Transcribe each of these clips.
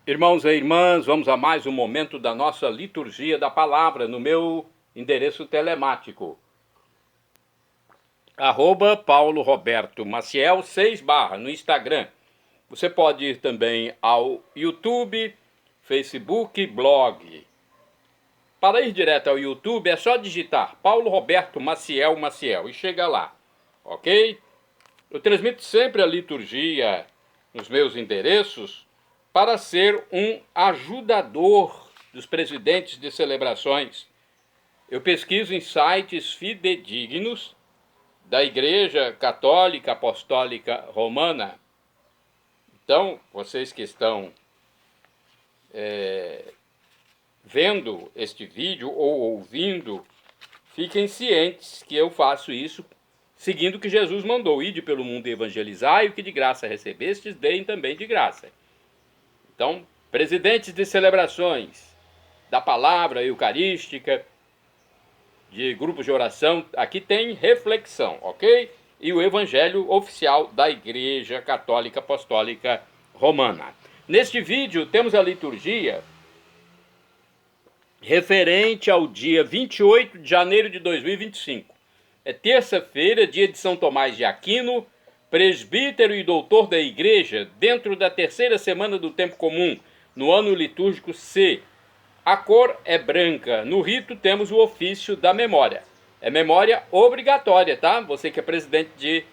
Irmãos e irmãs, vamos a mais um momento da nossa liturgia da palavra no meu endereço telemático. @Paulo Roberto Maciel 6 no Instagram. Você pode ir também ao YouTube, Facebook, blog. Para ir direto ao YouTube é só digitar Paulo Roberto Maciel e chega lá, ok? Eu transmito sempre a liturgia nos meus endereços para ser um ajudador dos presidentes de celebrações. Eu pesquiso em sites fidedignos da Igreja Católica Apostólica Romana. Então, vocês que estão vendo este vídeo ou ouvindo, fiquem cientes que eu faço isso seguindo o que Jesus mandou: ide pelo mundo e evangelizar, e o que de graça recebestes, deem também de graça. Então, presidentes de celebrações da palavra eucarística, de grupos de oração, aqui tem reflexão, ok? E o evangelho oficial da Igreja Católica Apostólica Romana. Neste vídeo temos a liturgia referente ao dia 28 de janeiro de 2025. É terça-feira, dia de São Tomás de Aquino, presbítero e doutor da Igreja, dentro da terceira semana do tempo comum, no ano litúrgico C. A cor é branca. No rito temos o ofício da memória. É memória obrigatória, tá? Você que é presidente de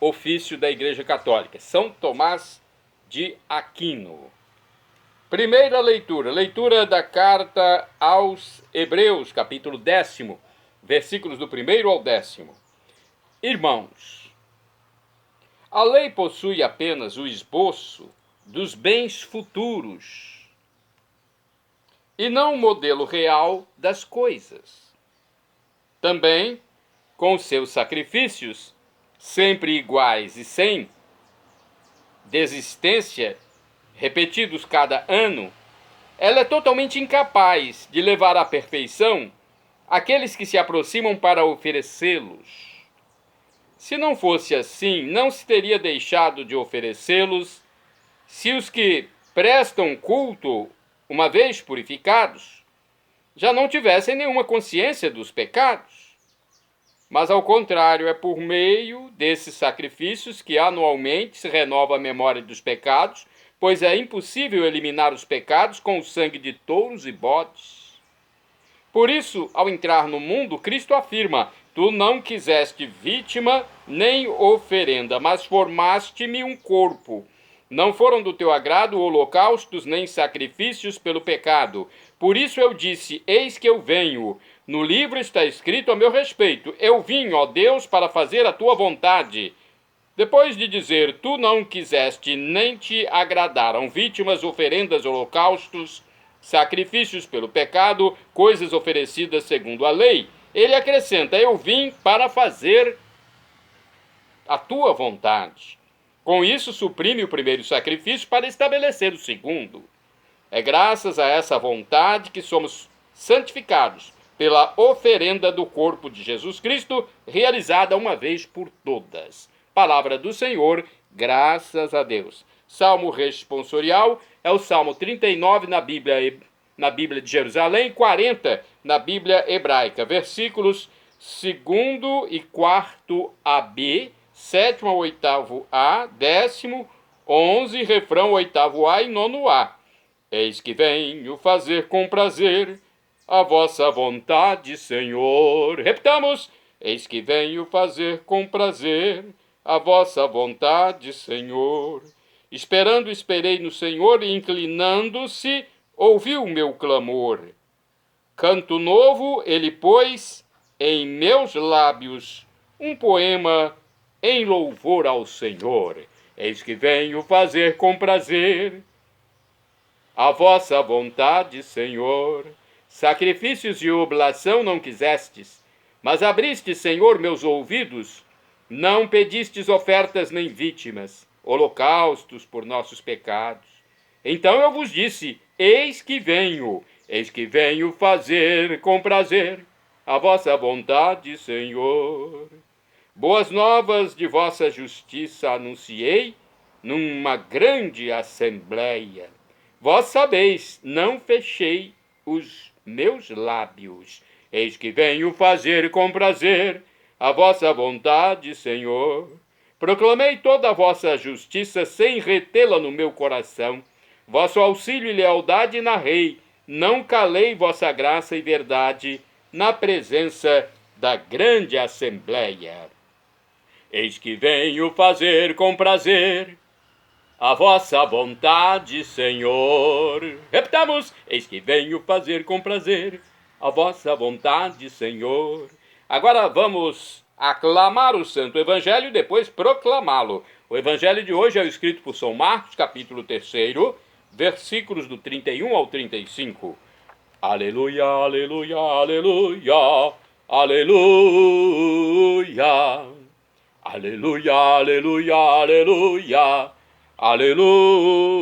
ofício da Igreja Católica. São Tomás de Aquino. Primeira leitura. Leitura da carta aos Hebreus, capítulo 10, versículos do 1º ao 10º. Irmãos, a lei possui apenas o esboço dos bens futuros e não o modelo real das coisas. Também, com seus sacrifícios, sempre iguais e sem desistência, repetidos cada ano, ela é totalmente incapaz de levar à perfeição aqueles que se aproximam para oferecê-los. Se não fosse assim, não se teria deixado de oferecê-los se os que prestam culto, uma vez purificados, já não tivessem nenhuma consciência dos pecados. Mas, ao contrário, é por meio desses sacrifícios que anualmente se renova a memória dos pecados, pois é impossível eliminar os pecados com o sangue de touros e bodes. Por isso, ao entrar no mundo, Cristo afirma: tu não quiseste vítima nem oferenda, mas formaste-me um corpo. Não foram do teu agrado holocaustos nem sacrifícios pelo pecado. Por isso eu disse: eis que eu venho. No livro está escrito a meu respeito: eu vim, ó Deus, para fazer a tua vontade. Depois de dizer: tu não quiseste nem te agradaram vítimas, oferendas, holocaustos, sacrifícios pelo pecado, coisas oferecidas segundo a lei, ele acrescenta: eu vim para fazer a tua vontade. Com isso, suprime o primeiro sacrifício para estabelecer o segundo. É graças a essa vontade que somos santificados pela oferenda do corpo de Jesus Cristo, realizada uma vez por todas. Palavra do Senhor, graças a Deus. Salmo responsorial é o Salmo 39 na Bíblia de Jerusalém, 40 na Bíblia hebraica. Versículos 2º e 4 AB, 7º ao 8º A, 10º, 11, refrão 8º A e 9º A. Eis que venho fazer com prazer a vossa vontade, Senhor. Repitamos: eis que venho fazer com prazer a vossa vontade, Senhor. Esperando, esperei no Senhor, e inclinando-se, ouviu o meu clamor. Canto novo ele pôs em meus lábios, um poema em louvor ao Senhor. Eis que venho fazer com prazer a vossa vontade, Senhor. Sacrifícios de oblação não quisestes, mas abriste, Senhor, meus ouvidos. Não pedistes ofertas nem vítimas, holocaustos por nossos pecados. Então eu vos disse: eis que venho fazer com prazer a vossa vontade, Senhor. Boas novas de vossa justiça anunciei numa grande assembleia. Vós sabeis, não fechei os meus lábios. Eis que venho fazer com prazer a vossa vontade, Senhor. Proclamei toda a vossa justiça sem retê-la no meu coração. Vosso auxílio e lealdade narrei. Não calei vossa graça e verdade na presença da grande assembleia. Eis que venho fazer com prazer a vossa vontade, Senhor. Repitamos: eis que venho fazer com prazer a vossa vontade, Senhor. Agora vamos aclamar o Santo Evangelho e depois proclamá-lo. O Evangelho de hoje é escrito por São Marcos, capítulo 3, versículos do 31 ao 35. Aleluia, aleluia, aleluia, aleluia. Aleluia, aleluia, aleluia, aleluia.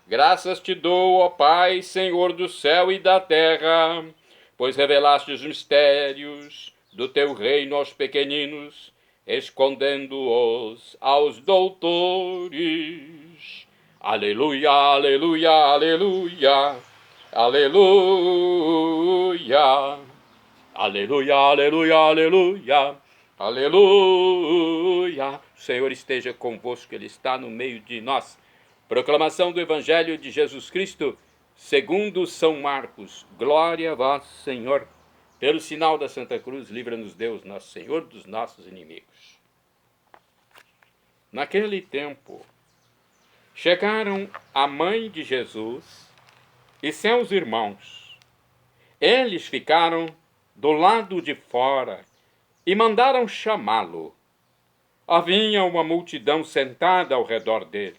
Graças te dou, ó Pai, Senhor do céu e da terra, pois revelaste os mistérios do teu reino aos pequeninos, escondendo-os aos doutores. Aleluia, aleluia, aleluia, aleluia. Aleluia, aleluia, aleluia, aleluia. O Senhor esteja convosco, Ele está no meio de nós. Proclamação do Evangelho de Jesus Cristo, segundo São Marcos. Glória a vós, Senhor. Pelo sinal da Santa Cruz, livra-nos Deus, nosso Senhor, dos nossos inimigos. Naquele tempo, chegaram a mãe de Jesus e seus irmãos. Eles ficaram do lado de fora e mandaram chamá-lo. Havia uma multidão sentada ao redor dele.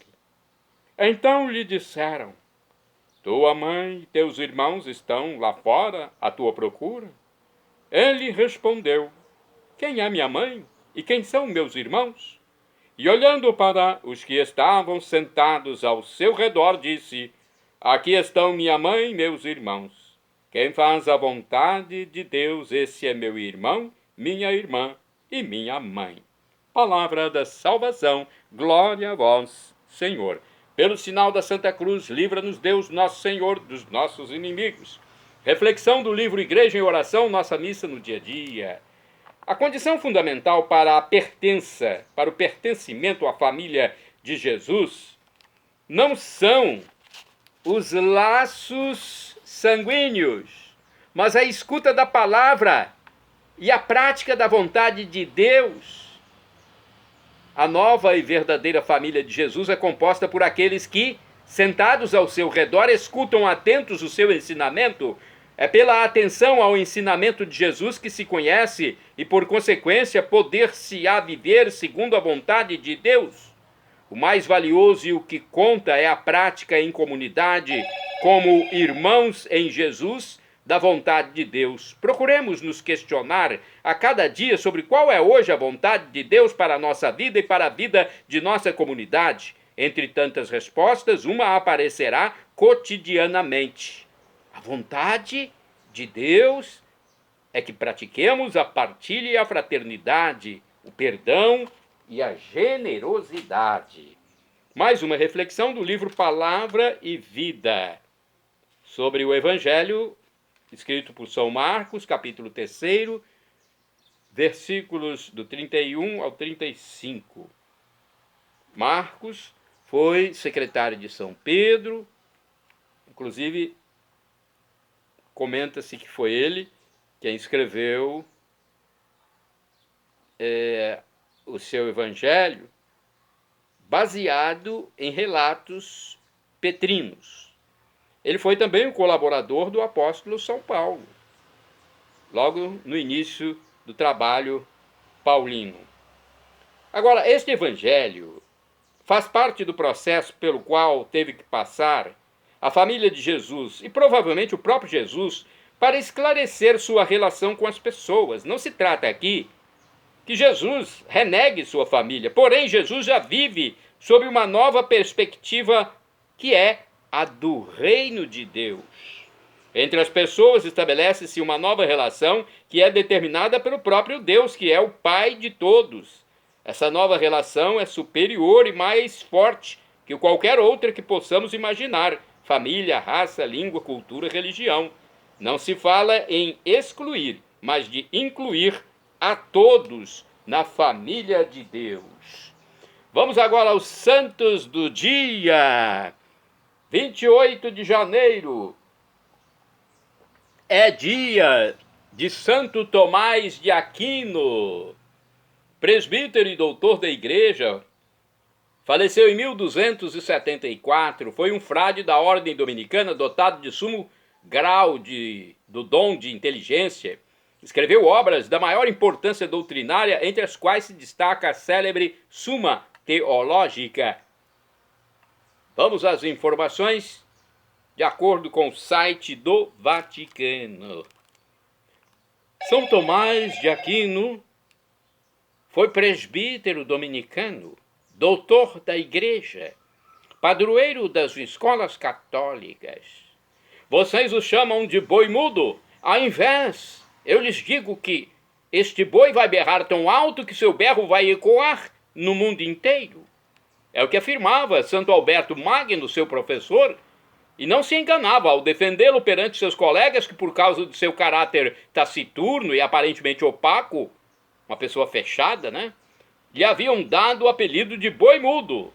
Então lhe disseram: tua mãe e teus irmãos estão lá fora à tua procura? Ele respondeu: quem é minha mãe e quem são meus irmãos? E olhando para os que estavam sentados ao seu redor, disse: aqui estão minha mãe e meus irmãos. Quem faz a vontade de Deus, esse é meu irmão, minha irmã e minha mãe. Palavra da salvação, glória a vós, Senhor. Pelo sinal da Santa Cruz, livra-nos Deus, nosso Senhor, dos nossos inimigos. Reflexão do livro Igreja em Oração, nossa missa no dia a dia. A condição fundamental para a pertença, para o pertencimento à família de Jesus, não são os laços sanguíneos, mas a escuta da palavra e a prática da vontade de Deus. A nova e verdadeira família de Jesus é composta por aqueles que, sentados ao seu redor, escutam atentos o seu ensinamento. É pela atenção ao ensinamento de Jesus que se conhece e, por consequência, poder-se-á viver segundo a vontade de Deus. O mais valioso e o que conta é a prática em comunidade, como irmãos em Jesus, da vontade de Deus. Procuremos nos questionar a cada dia sobre qual é hoje a vontade de Deus para a nossa vida e para a vida de nossa comunidade. Entre tantas respostas, uma aparecerá cotidianamente. A vontade de Deus é que pratiquemos a partilha e a fraternidade, o perdão e a generosidade. Mais uma reflexão do livro Palavra e Vida, sobre o Evangelho, escrito por São Marcos, capítulo 3, versículos do 31 ao 35. Marcos foi secretário de São Pedro, inclusive comenta-se que foi ele quem escreveu o seu Evangelho, baseado em relatos petrinos. Ele foi também o colaborador do apóstolo São Paulo, logo no início do trabalho paulino. Agora, este Evangelho faz parte do processo pelo qual teve que passar a família de Jesus e provavelmente o próprio Jesus para esclarecer sua relação com as pessoas. Não se trata aqui que Jesus renegue sua família, porém Jesus já vive sob uma nova perspectiva que é a do reino de Deus. Entre as pessoas estabelece-se uma nova relação que é determinada pelo próprio Deus, que é o Pai de todos. Essa nova relação é superior e mais forte que qualquer outra que possamos imaginar: família, raça, língua, cultura, religião. Não se fala em excluir, mas de incluir a todos na família de Deus. Vamos agora aos santos do dia. 28 de janeiro é dia de Santo Tomás de Aquino, presbítero e doutor da igreja. Faleceu em 1274, foi um frade da ordem dominicana, dotado de sumo grau do dom de inteligência. Escreveu obras da maior importância doutrinária, entre as quais se destaca a célebre Suma Teológica. Vamos às informações de acordo com o site do Vaticano. São Tomás de Aquino foi presbítero dominicano, doutor da igreja, padroeiro das escolas católicas. Vocês o chamam de boi mudo. Ao invés, eu lhes digo que este boi vai berrar tão alto que seu berro vai ecoar no mundo inteiro. É o que afirmava Santo Alberto Magno, seu professor, e não se enganava ao defendê-lo perante seus colegas que, por causa de seu caráter taciturno e aparentemente opaco, uma pessoa fechada, né, lhe haviam dado o apelido de boi mudo.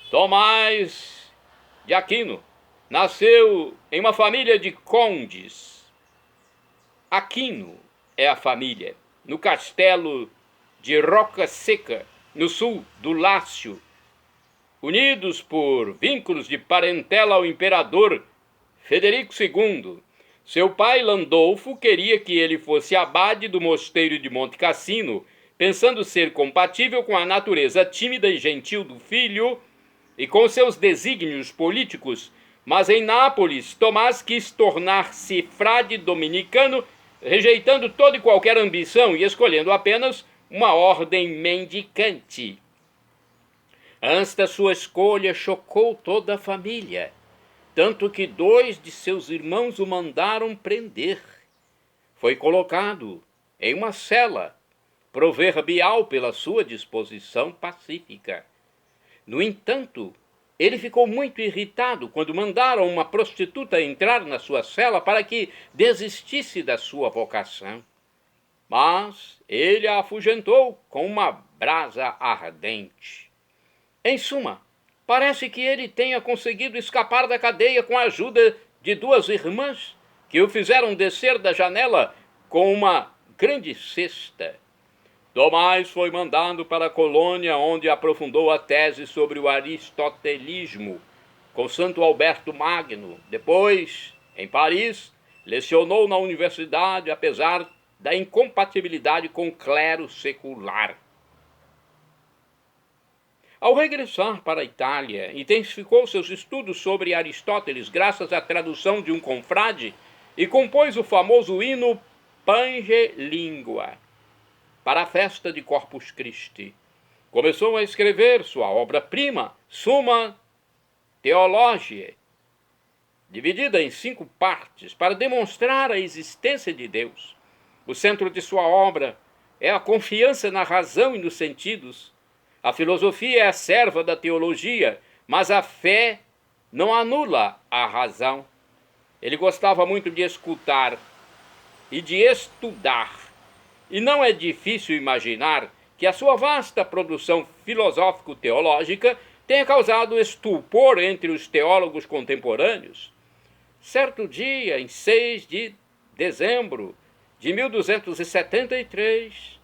Tomás de Aquino nasceu em uma família de condes. Aquino é a família, no castelo de Roca Seca, no sul do Lácio, unidos por vínculos de parentela ao imperador Federico II. Seu pai, Landolfo, queria que ele fosse abade do mosteiro de Monte Cassino, pensando ser compatível com a natureza tímida e gentil do filho e com seus desígnios políticos. Mas em Nápoles, Tomás quis tornar-se frade dominicano, rejeitando toda e qualquer ambição e escolhendo apenas uma ordem mendicante. Esta sua escolha chocou toda a família, tanto que 2 de seus irmãos o mandaram prender. Foi colocado em uma cela, proverbial pela sua disposição pacífica. No entanto, ele ficou muito irritado quando mandaram uma prostituta entrar na sua cela para que desistisse da sua vocação. Mas ele a afugentou com uma brasa ardente. Em suma, parece que ele tenha conseguido escapar da cadeia com a ajuda de 2 irmãs que o fizeram descer da janela com uma grande cesta. Tomás foi mandado para a colônia, onde aprofundou a tese sobre o aristotelismo com Santo Alberto Magno. Depois, em Paris, lecionou na universidade, apesar da incompatibilidade com o clero secular. Ao regressar para a Itália, intensificou seus estudos sobre Aristóteles graças à tradução de um confrade e compôs o famoso hino Pange Lingua para a festa de Corpus Christi. Começou a escrever sua obra-prima, Summa Theologiae, dividida em 5 partes, para demonstrar a existência de Deus. O centro de sua obra é a confiança na razão e nos sentidos. A filosofia é a serva da teologia, mas a fé não anula a razão. Ele gostava muito de escutar e de estudar, e não é difícil imaginar que a sua vasta produção filosófico-teológica tenha causado estupor entre os teólogos contemporâneos. Certo dia, em 6 de dezembro de 1273,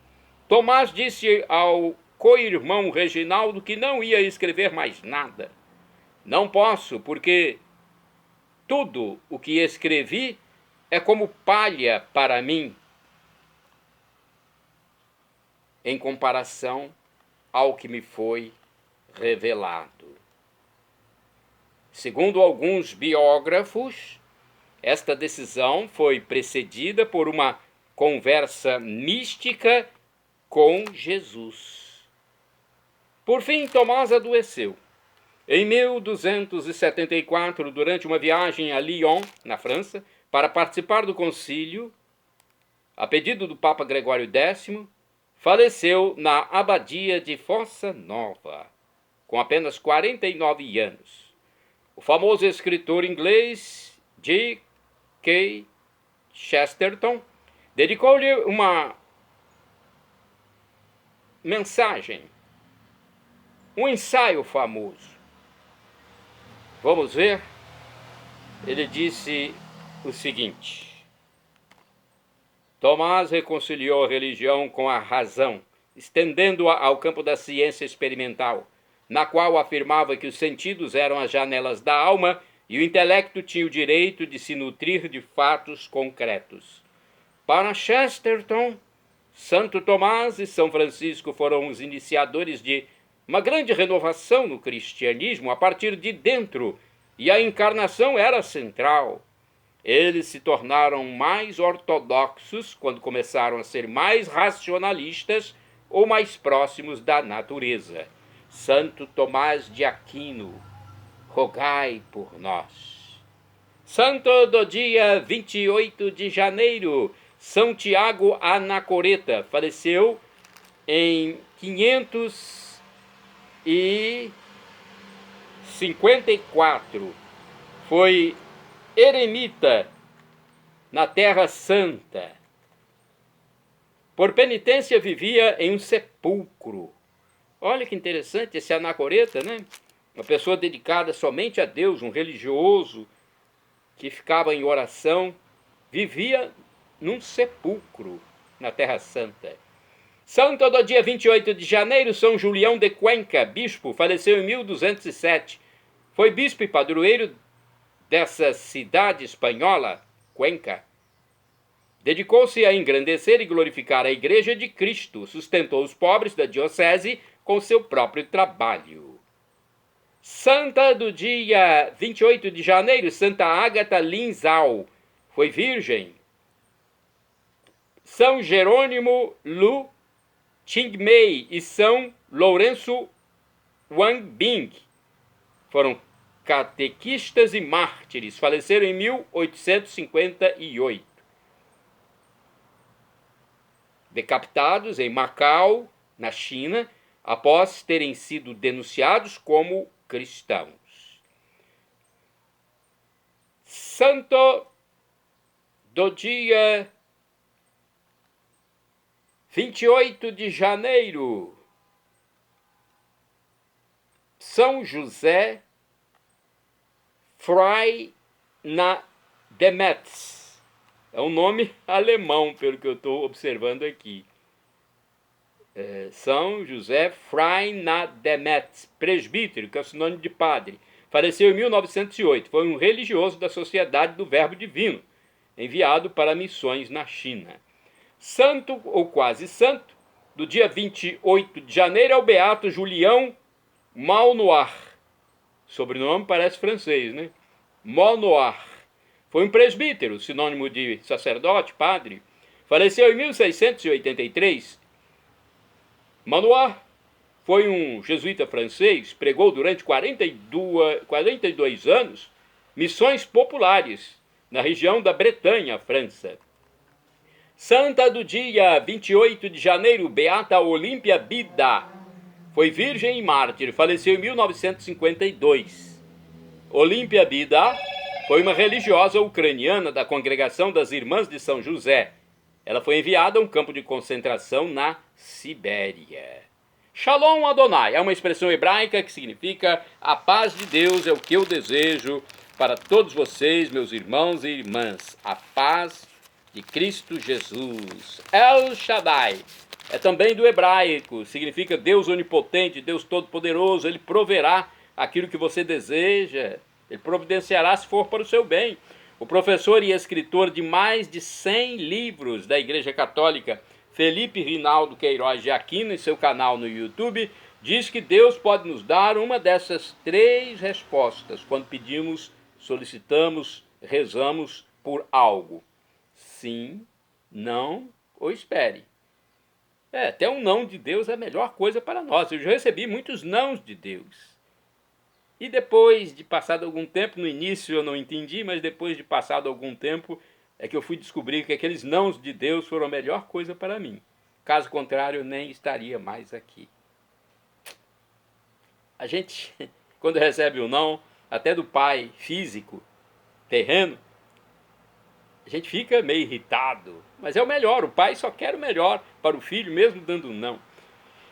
Tomás disse ao co-irmão Reginaldo que não ia escrever mais nada. Não posso, porque tudo o que escrevi é como palha para mim, em comparação ao que me foi revelado. Segundo alguns biógrafos, esta decisão foi precedida por uma conversa mística com Jesus. Por fim, Tomás adoeceu. Em 1274, durante uma viagem a Lyon, na França, para participar do concílio, a pedido do Papa Gregório X, faleceu na abadia de Fossa Nova. com apenas 49 anos. O famoso escritor inglês G.K. Chesterton dedicou-lhe uma mensagem, um ensaio famoso. Vamos ver? Ele disse o seguinte: Tomás reconciliou a religião com a razão, estendendo-a ao campo da ciência experimental, na qual afirmava que os sentidos eram as janelas da alma e o intelecto tinha o direito de se nutrir de fatos concretos. Para Chesterton, Santo Tomás e São Francisco foram os iniciadores de uma grande renovação no cristianismo a partir de dentro, e a encarnação era central. Eles se tornaram mais ortodoxos quando começaram a ser mais racionalistas ou mais próximos da natureza. Santo Tomás de Aquino, rogai por nós. Santo do dia 28 de janeiro, São Tiago Anacoreta, faleceu em 554. Foi eremita na Terra Santa. Por penitência vivia em um sepulcro. Olha que interessante esse anacoreta, né? Uma pessoa dedicada somente a Deus, um religioso que ficava em oração, vivia num sepulcro na Terra Santa. Santo do dia 28 de janeiro, São Julião de Cuenca, bispo, faleceu em 1207. Foi bispo e padroeiro dessa cidade espanhola, Cuenca. Dedicou-se a engrandecer e glorificar a Igreja de Cristo, sustentou os pobres da diocese com seu próprio trabalho. Santa do dia 28 de janeiro, Santa Ágata Linzao, foi virgem. São Jerônimo Lu Qingmei e São Lourenço Wanbing foram catequistas e mártires, faleceram em 1858. Decapitados em Macau, na China, após terem sido denunciados como cristãos. Santo do dia 28 de janeiro, São José Frei na Demetz. É um nome alemão, pelo que eu estou observando aqui. São José Frei na Demetz, presbítero, que é o sinônimo de padre. Faleceu em 1908. Foi um religioso da Sociedade do Verbo Divino, enviado para missões na China. Santo, ou quase santo, do dia 28 de janeiro é o beato Julião Malnoir. Sobrenome parece francês, né? Malnoir. Foi um presbítero, sinônimo de sacerdote, padre. Faleceu em 1683. Malnoir foi um jesuíta francês, pregou durante 42 anos missões populares na região da Bretanha, França. Santa do dia 28 de janeiro, beata Olímpia Bida. Foi virgem e mártir, faleceu em 1952. Olímpia Bida foi uma religiosa ucraniana da congregação das Irmãs de São José. Ela foi enviada a um campo de concentração na Sibéria. Shalom Adonai é uma expressão hebraica que significa a paz de Deus é o que eu desejo para todos vocês, meus irmãos e irmãs. A paz de Cristo Jesus. El Shaddai é também do hebraico, significa Deus onipotente, Deus todo-poderoso. Ele proverá aquilo que você deseja, ele providenciará se for para o seu bem. O professor e escritor de mais de 100 livros da Igreja Católica, Felipe Rinaldo Queiroz de Aquino, em seu canal no YouTube, diz que Deus pode nos dar uma dessas 3 respostas quando pedimos, solicitamos, rezamos por algo. Sim, não ou espere. Até um não de Deus é a melhor coisa para nós. Eu já recebi muitos nãos de Deus. E depois de passado algum tempo, no início eu não entendi, mas depois de passado algum tempo é que eu fui descobrir que aqueles nãos de Deus foram a melhor coisa para mim. Caso contrário, eu nem estaria mais aqui. A gente, quando recebe o não, até do pai físico, terreno, a gente fica meio irritado. Mas é o melhor, o pai só quer o melhor para o filho, mesmo dando um não.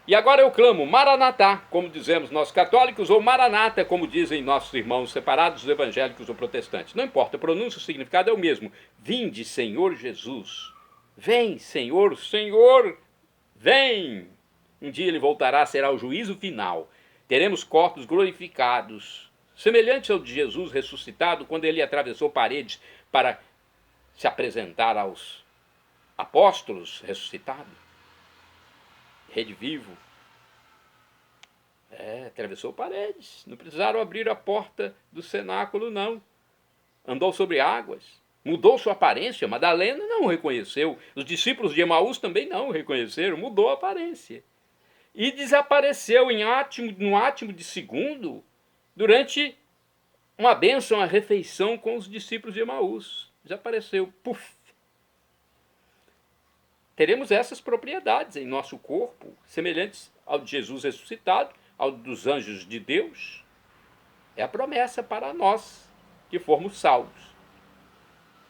E agora eu clamo, Maranatá, como dizemos nós católicos, ou Maranata, como dizem nossos irmãos separados, evangélicos ou protestantes. Não importa, a pronúncia, o significado é o mesmo. Vinde, Senhor Jesus. Vem, Senhor, Senhor, vem. Um dia ele voltará, será o juízo final. Teremos corpos glorificados, semelhantes ao de Jesus ressuscitado, quando ele atravessou paredes para se apresentar aos apóstolos ressuscitados. Rede Vivo. Atravessou paredes. Não precisaram abrir a porta do cenáculo, não. Andou sobre águas. Mudou sua aparência. Madalena não o reconheceu. Os discípulos de Emaús também não o reconheceram. Mudou a aparência. E desapareceu no átimo de segundo durante uma bênção, uma refeição com os discípulos de Emaús. Desapareceu. Puf! Teremos essas propriedades em nosso corpo, semelhantes ao de Jesus ressuscitado, ao dos anjos de Deus. É a promessa para nós que formos salvos.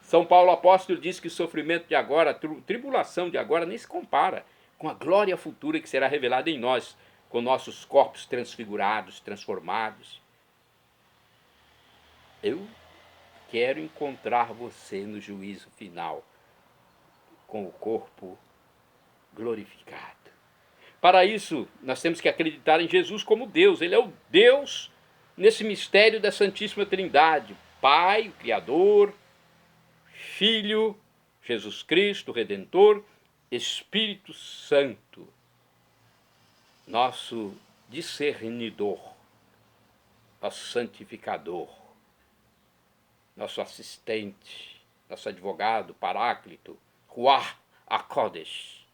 São Paulo apóstolo diz que o sofrimento de agora, a tribulação de agora, nem se compara com a glória futura que será revelada em nós, com nossos corpos transfigurados, transformados. Eu quero encontrar você no juízo final, com o corpo glorificado. Para isso, nós temos que acreditar em Jesus como Deus. Ele é o Deus nesse mistério da Santíssima Trindade. Pai, o Criador, Filho, Jesus Cristo, Redentor, Espírito Santo, nosso discernidor, nosso santificador, nosso assistente, nosso advogado, paráclito, Ruach HaKodesh.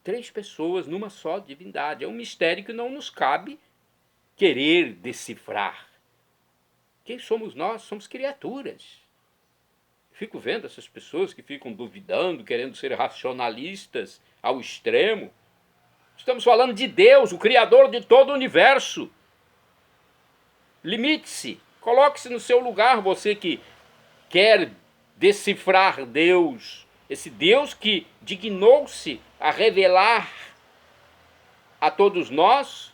3 pessoas numa só divindade. É um mistério que não nos cabe querer decifrar. Quem somos nós? Somos criaturas. Fico vendo essas pessoas que ficam duvidando, querendo ser racionalistas ao extremo. Estamos falando de Deus, o Criador de todo o universo. Limite-se, coloque-se no seu lugar, você que quer decifrar Deus, esse Deus que dignou-se a revelar a todos nós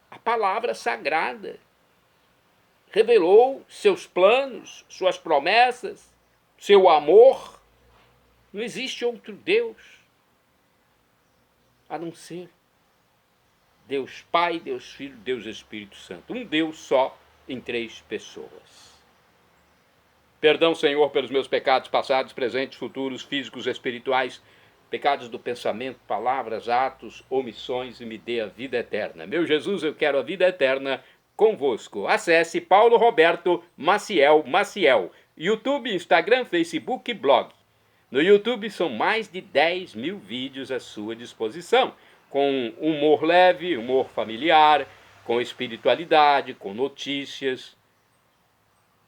a palavra sagrada. Revelou seus planos, suas promessas, seu amor. Não existe outro Deus a não ser Deus Pai, Deus Filho, Deus Espírito Santo. Um Deus só em 3 pessoas. Perdão, Senhor, pelos meus pecados passados, presentes, futuros, físicos, espirituais, pecados do pensamento, palavras, atos, omissões, e me dê a vida eterna. Meu Jesus, eu quero a vida eterna convosco. Acesse Paulo Roberto Maciel, YouTube, Instagram, Facebook e blog. No YouTube são mais de 10 mil vídeos à sua disposição, com humor leve, humor familiar, com espiritualidade, com notícias.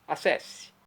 Acesse.